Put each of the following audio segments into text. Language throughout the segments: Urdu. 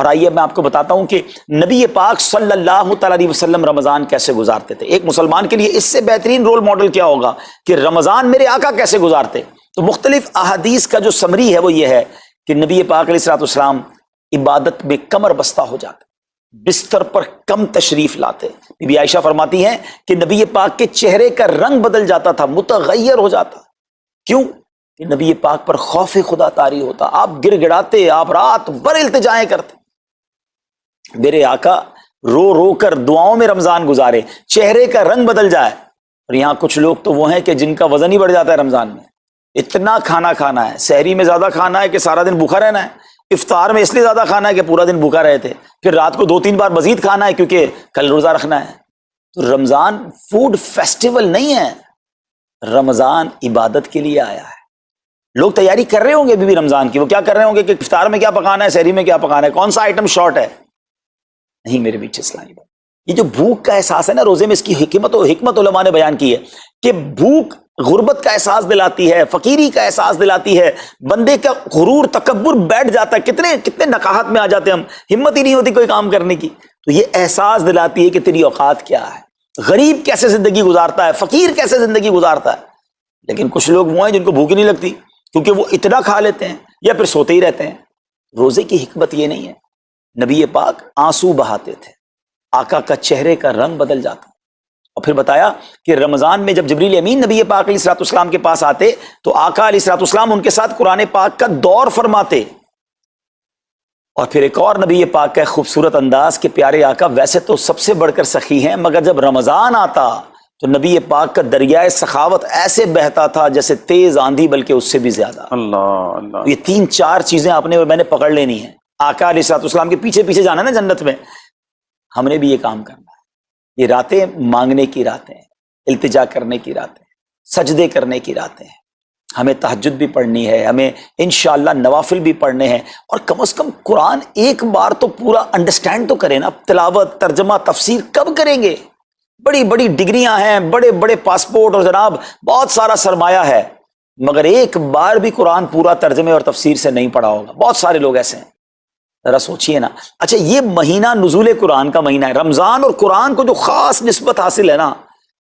اور آئیے میں آپ کو بتاتا ہوں کہ نبی پاک صلی اللہ تعالی علیہ وسلم رمضان کیسے گزارتے تھے. ایک مسلمان کے لیے اس سے بہترین رول ماڈل کیا ہوگا کہ رمضان میرے آقا کیسے گزارتے. تو مختلف احادیث کا جو سمری ہے وہ یہ ہے کہ نبی پاک علیہ الصلوۃ والسلام عبادت میں کمر بستہ ہو جاتے, بستر پر کم تشریف لاتے. بی بی عائشہ فرماتی ہیں کہ نبی پاک کے چہرے کا رنگ بدل جاتا تھا, متغیر ہو جاتا. کیوں؟ کہ نبی پاک پر خوف خدا طاری ہوتا. آپ گر گڑاتے, آپ رات بھر التجائیں کرتے. میرے آقا رو رو کر دعاؤں میں رمضان گزارے, چہرے کا رنگ بدل جائے. اور یہاں کچھ لوگ تو وہ ہیں کہ جن کا وزن ہی بڑھ جاتا ہے رمضان میں. اتنا کھانا کھانا ہے, سحری میں زیادہ کھانا ہے کہ سارا دن بھوکا رہنا ہے, افطار میں اس لیے زیادہ کھانا ہے کہ پورا دن بھوکا رہے تھے, پھر رات کو 2-3 بار مزید کھانا ہے کیونکہ کل روزہ رکھنا ہے. تو رمضان فوڈ فیسٹیول نہیں ہے, رمضان عبادت کے لیے آیا ہے. لوگ تیاری کر رہے ہوں گے بھی رمضان کی, وہ کیا کر رہے ہوں گے کہ افطار میں کیا پکانا ہے, سحری میں کیا پکانا ہے, کون سا آئٹم شارٹ ہے. نہیں میرے بیچ اسلامی بات, یہ جو بھوک کا احساس ہے نا روزے میں, اس کی حکمت علماء نے بیان کی ہے کہ بھوک غربت کا احساس دلاتی ہے, فقیری کا احساس دلاتی ہے, بندے کا غرور تکبر بیٹھ جاتا ہے. کتنے نقاہت میں آ جاتے ہیں ہم, ہمت ہی نہیں ہوتی کوئی کام کرنے کی. تو یہ احساس دلاتی ہے کہ تیری اوقات کیا ہے, غریب کیسے زندگی گزارتا ہے, فقیر کیسے زندگی گزارتا ہے. لیکن کچھ لوگ وہ ہیں جن کو بھوک ہی نہیں لگتی کیونکہ وہ اتنا کھا لیتے ہیں یا پھر سوتے ہی رہتے ہیں. روزے کی حکمت یہ نہیں ہے. نبی پاک آنسو بہاتے تھے, آقا کا چہرے کا رنگ بدل جاتا. اور پھر بتایا کہ رمضان میں جب جبریل امین نبی پاک علیہ الصلوۃ والسلام کے پاس آتے تو آقا علیہ الصلوۃ والسلام ان کے ساتھ قرآن پاک کا دور فرماتے. اور پھر ایک اور نبی پاک کا خوبصورت انداز کہ پیارے آقا ویسے تو سب سے بڑھ کر سخی ہیں, مگر جب رمضان آتا تو نبی پاک کا دریائے سخاوت ایسے بہتا تھا جیسے تیز آندھی, بلکہ اس سے بھی زیادہ. اللہ اللہ. یہ 3-4 چیزیں آپ نے میں نے پکڑ لینی ہیں. آقا علیہ الصلوۃ والسلام کے پیچھے پیچھے جانا نا جنت میں, ہم نے بھی یہ کام کرنا ہے. یہ راتیں مانگنے کی راتیں ہیں, التجا کرنے کی راتیں, سجدے کرنے کی راتیں ہیں. ہمیں تہجد بھی پڑھنی ہے, ہمیں انشاءاللہ نوافل بھی پڑھنے ہیں, اور کم از کم قرآن ایک بار تو پورا انڈرسٹینڈ تو کریں نا. تلاوت, ترجمہ, تفسیر کب کریں گے؟ بڑی بڑی ڈگریاں ہیں, بڑے بڑے پاسپورٹ اور جناب بہت سارا سرمایہ ہے, مگر ایک بار بھی قرآن پورا ترجمے اور تفسیر سے نہیں پڑھا ہوگا. بہت سارے لوگ ایسے ہیں. ذرا سوچئے نا. اچھا یہ مہینہ نزول قرآن کا مہینہ ہے, رمضان, اور قرآن کو جو خاص نسبت حاصل ہے نا,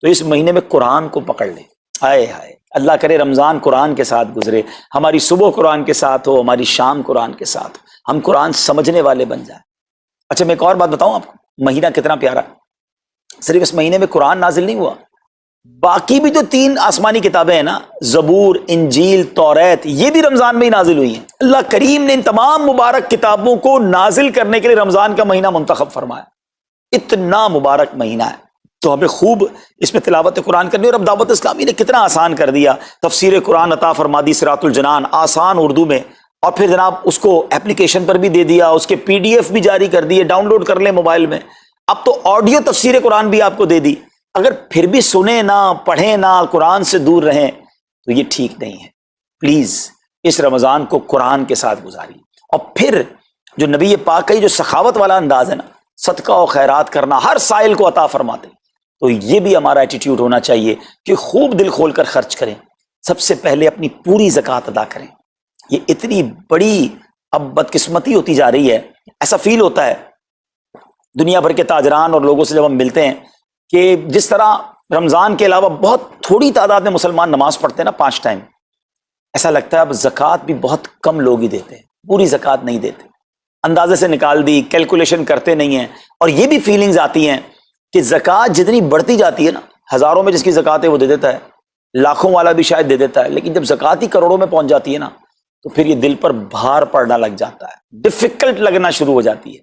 تو اس مہینے میں قرآن کو پکڑ لیں. آئے ہائے, اللہ کرے رمضان قرآن کے ساتھ گزرے, ہماری صبح قرآن کے ساتھ ہو, ہماری شام قرآن کے ساتھ ہو, ہم قرآن سمجھنے والے بن جائیں. اچھا میں ایک اور بات بتاؤں آپ کو, مہینہ کتنا پیارا. صرف اس مہینے میں قرآن نازل نہیں ہوا, باقی بھی جو 3 آسمانی کتابیں ہیں نا, زبور, انجیل, توریت, یہ بھی رمضان میں ہی نازل ہوئی ہیں. اللہ کریم نے ان تمام مبارک کتابوں کو نازل کرنے کے لیے رمضان کا مہینہ منتخب فرمایا. اتنا مبارک مہینہ ہے, تو ہمیں خوب اس میں تلاوت قرآن کرنی. اور اب دعوت اسلامی نے کتنا آسان کر دیا, تفسیر قرآن عطا فرما دی صراط الجنان آسان اردو میں, اور پھر جناب اس کو اپلیکیشن پر بھی دے دیا, اس کے PDF بھی جاری کر دیے, ڈاؤن لوڈ کر لیں موبائل میں. اب تو آڈیو تفسیر قرآن بھی آپ کو دے دی. اگر پھر بھی سنیں نہ, پڑھیں نہ, قرآن سے دور رہیں تو یہ ٹھیک نہیں ہے. پلیز اس رمضان کو قرآن کے ساتھ گزاری. اور پھر جو نبی پاک کا جو سخاوت والا انداز ہے نا, صدقہ و خیرات کرنا, ہر سائل کو عطا فرماتے, تو یہ بھی ہمارا ایٹیٹیوڈ ہونا چاہیے کہ خوب دل کھول کر خرچ کریں. سب سے پہلے اپنی پوری زکوٰۃ ادا کریں. یہ اتنی بڑی اب بدقسمتی ہوتی جا رہی ہے, ایسا فیل ہوتا ہے دنیا بھر کے تاجران اور لوگوں سے جب ہم ملتے ہیں کہ جس طرح رمضان کے علاوہ بہت تھوڑی تعداد میں مسلمان نماز پڑھتے ہیں نا 5 ٹائم, ایسا لگتا ہے اب زکوٰۃ بھی بہت کم لوگ ہی دیتے ہیں, پوری زکوٰۃ نہیں دیتے, اندازے سے نکال دی, کیلکولیشن کرتے نہیں ہیں. اور یہ بھی فیلنگز آتی ہیں کہ زکوٰۃ جتنی بڑھتی جاتی ہے نا, ہزاروں میں جس کی زکوٰۃ ہے وہ دے دیتا ہے, لاکھوں والا بھی شاید دے دیتا ہے, لیکن جب زکوٰۃ ہی کروڑوں میں پہنچ جاتی ہے نا, تو پھر یہ دل پر بھار پڑنا لگ جاتا ہے, ڈیفیکلٹ لگنا شروع ہو جاتی ہے.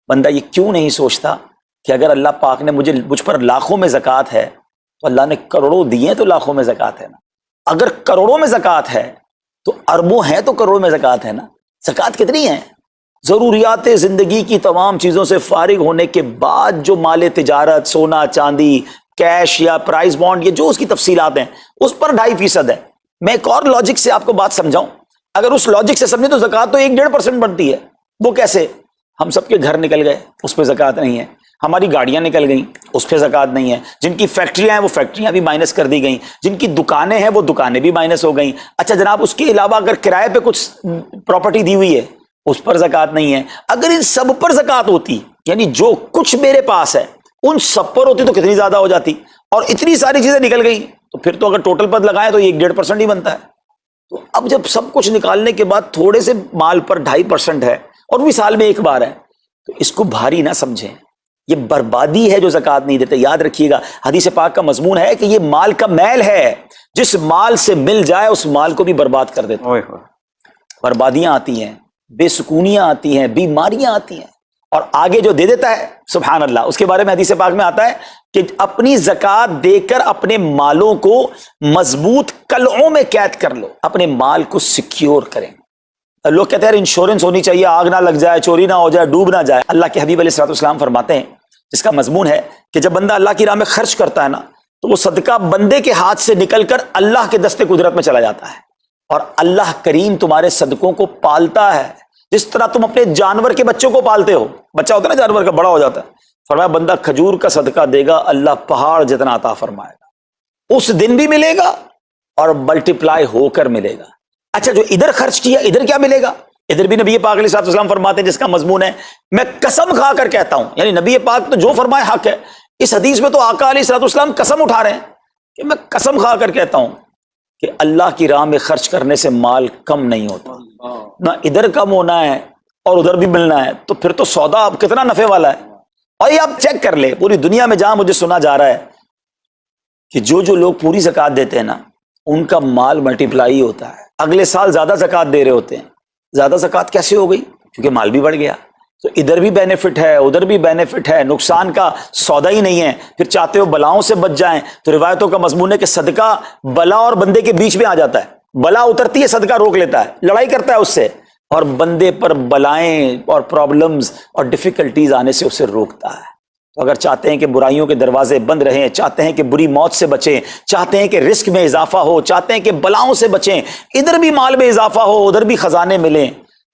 بندہ یہ کیوں نہیں سوچتا کہ اگر اللہ پاک نے مجھ پر لاکھوں میں زکوٰۃ ہے تو اللہ نے کروڑوں دیے تو لاکھوں میں زکوٰۃ ہے نا. اگر کروڑوں میں زکوٰۃ ہے تو اربوں ہیں تو کروڑوں میں زکوٰۃ ہے نا. زکوٰۃ کتنی ہے؟ ضروریات زندگی کی تمام چیزوں سے فارغ ہونے کے بعد جو مال تجارت, سونا چاندی, کیش یا پرائز بانڈ, یہ جو اس کی تفصیلات ہیں, اس پر 2.5% ہے. میں ایک اور لاجک سے آپ کو بات سمجھاؤں, اگر اس لاجک سے سمجھیں تو زکوٰۃ تو 1-1.5% بنتی ہے. وہ کیسے؟ ہم سب کے گھر نکل گئے, اس پہ زکوٰۃ نہیں ہے. ہماری گاڑیاں نکل گئیں, اس پہ زکوٰۃ نہیں ہے. جن کی فیکٹریاں ہیں وہ فیکٹریاں بھی مائنس کر دی گئیں, جن کی دکانیں ہیں وہ دکانیں بھی مائنس ہو گئیں. اچھا جناب, اس کے علاوہ اگر کرائے پہ کچھ پراپرٹی دی ہوئی ہے اس پر زکوٰۃ نہیں ہے. اگر ان سب پر زکوٰۃ ہوتی، یعنی جو کچھ میرے پاس ہے ان سب پر ہوتی تو کتنی زیادہ ہو جاتی، اور اتنی ساری چیزیں نکل گئی تو پھر تو اگر ٹوٹل پر لگائیں تو یہ 1.5% ہی بنتا ہے. تو اب جب سب کچھ نکالنے کے بعد تھوڑے سے مال پر 2.5% ہے اور بھی سال میں ایک بار ہے، تو اس کو بھاری نہ سمجھیں. یہ بربادی ہے جو زکوٰۃ نہیں دیتے. یاد رکھیے گا حدیث پاک کا مضمون ہے کہ یہ مال کا میل ہے، جس مال سے مل جائے اس مال کو بھی برباد کر دیتا ہے. بربادیاں آتی ہیں، بے سکونیاں آتی ہیں، بیماریاں آتی ہیں، اور آگے جو دے دیتا ہے سبحان اللہ، اس کے بارے میں حدیث پاک میں آتا ہے کہ اپنی زکوٰۃ دے کر اپنے مالوں کو مضبوط قلعوں میں قید کر لو، اپنے مال کو سیکیور کریں. لوگ کہتے ہیں انشورنس ہونی چاہیے، آگ نہ لگ جائے، چوری نہ ہو جائے، ڈوب نہ جائے. اللہ کے حبیب علیہ الصلوۃ والسلام فرماتے ہیں، جس کا مضمون ہے کہ جب بندہ اللہ کی راہ میں خرچ کرتا ہے نا تو وہ صدقہ بندے کے ہاتھ سے نکل کر اللہ کے دستے قدرت میں چلا جاتا ہے، اور اللہ کریم تمہارے صدقوں کو پالتا ہے جس طرح تم اپنے جانور کے بچوں کو پالتے ہو. بچہ ہوتا ہے نا جانور کا، بڑا ہو جاتا ہے. فرمایا بندہ کھجور کا صدقہ دے گا، اللہ پہاڑ جتنا عطا فرمائے گا، اس دن بھی ملے گا اور ملٹیپلائی ہو کر ملے گا. اچھا جو ادھر خرچ کیا ادھر کیا ملے گا؟ ادھر بھی نبی پاک علیہ الصلوۃ والسلام فرماتے ہیں، جس کا مضمون ہے میں قسم کھا کر کہتا ہوں، یعنی نبی پاک تو جو فرمائے حق ہے. اس حدیث میں تو آقا علیہ الصلوۃ والسلام قسم اٹھا رہے ہیں کہ میں قسم کھا کر کہتا ہوں کہ اللہ کی راہ میں خرچ کرنے سے مال کم نہیں ہوتا. نہ ادھر کم ہونا ہے اور ادھر بھی ملنا ہے، تو پھر تو سودا اب کتنا نفع والا ہے. اور یہ آپ چیک کر لیں پوری دنیا میں جہاں مجھے سنا جا رہا ہے کہ جو لوگ پوری زکوٰۃ دیتے ہیں نا ان کا مال ملٹیپلائی ہوتا ہے، اگلے سال زیادہ زکوٰۃ دے رہے ہوتے ہیں. زیادہ زکوٰۃ کیسے ہو گئی؟ کیونکہ مال بھی بڑھ گیا. تو ادھر بھی بینیفٹ ہے، ادھر بھی بینیفٹ ہے، نقصان کا سودا ہی نہیں ہے. پھر چاہتے ہو بلاؤں سے بچ جائیں تو روایتوں کا مضمون ہے کہ صدقہ بلا اور بندے کے بیچ میں آ جاتا ہے. بلا اترتی ہے، صدقہ روک لیتا ہے، لڑائی کرتا ہے اس سے، اور بندے پر بلائیں اور پرابلمز اور ڈیفیکلٹیز آنے سے اسے روکتا ہے. تو اگر چاہتے ہیں کہ برائیوں کے دروازے بند رہیں، چاہتے ہیں کہ بری موت سے بچیں، چاہتے ہیں کہ رزق میں اضافہ ہو، چاہتے ہیں کہ بلاؤں سے بچیں، ادھر بھی مال میں اضافہ ہو ادھر بھی خزانے ملیں،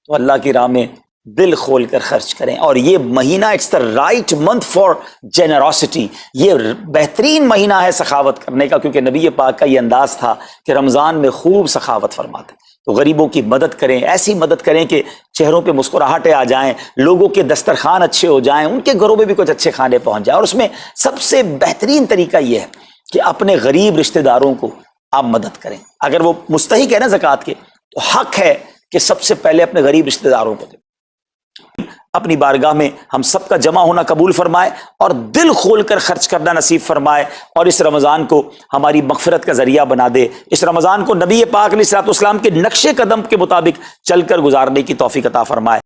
تو اللہ کی راہ میں دل کھول کر خرچ کریں. اور یہ مہینہ it's the right month for generosity, یہ بہترین مہینہ ہے سخاوت کرنے کا، کیونکہ نبی پاک کا یہ انداز تھا کہ رمضان میں خوب سخاوت فرماتے. تو غریبوں کی مدد کریں، ایسی مدد کریں کہ چہروں پہ مسکراہٹیں آ جائیں، لوگوں کے دسترخوان اچھے ہو جائیں، ان کے گھروں میں بھی کچھ اچھے کھانے پہنچ جائیں. اور اس میں سب سے بہترین طریقہ یہ ہے کہ اپنے غریب رشتہ داروں کو آپ مدد کریں. اگر وہ مستحق ہے نا زکوٰۃ کے تو حق ہے کہ سب سے پہلے اپنے غریب رشتہ داروں کو دیں. اپنی بارگاہ میں ہم سب کا جمع ہونا قبول فرمائے اور دل کھول کر خرچ کرنا نصیب فرمائے، اور اس رمضان کو ہماری مغفرت کا ذریعہ بنا دے. اس رمضان کو نبی پاک علیہ الصلوۃ والسلام کے نقش قدم کے مطابق چل کر گزارنے کی توفیق عطا فرمائے.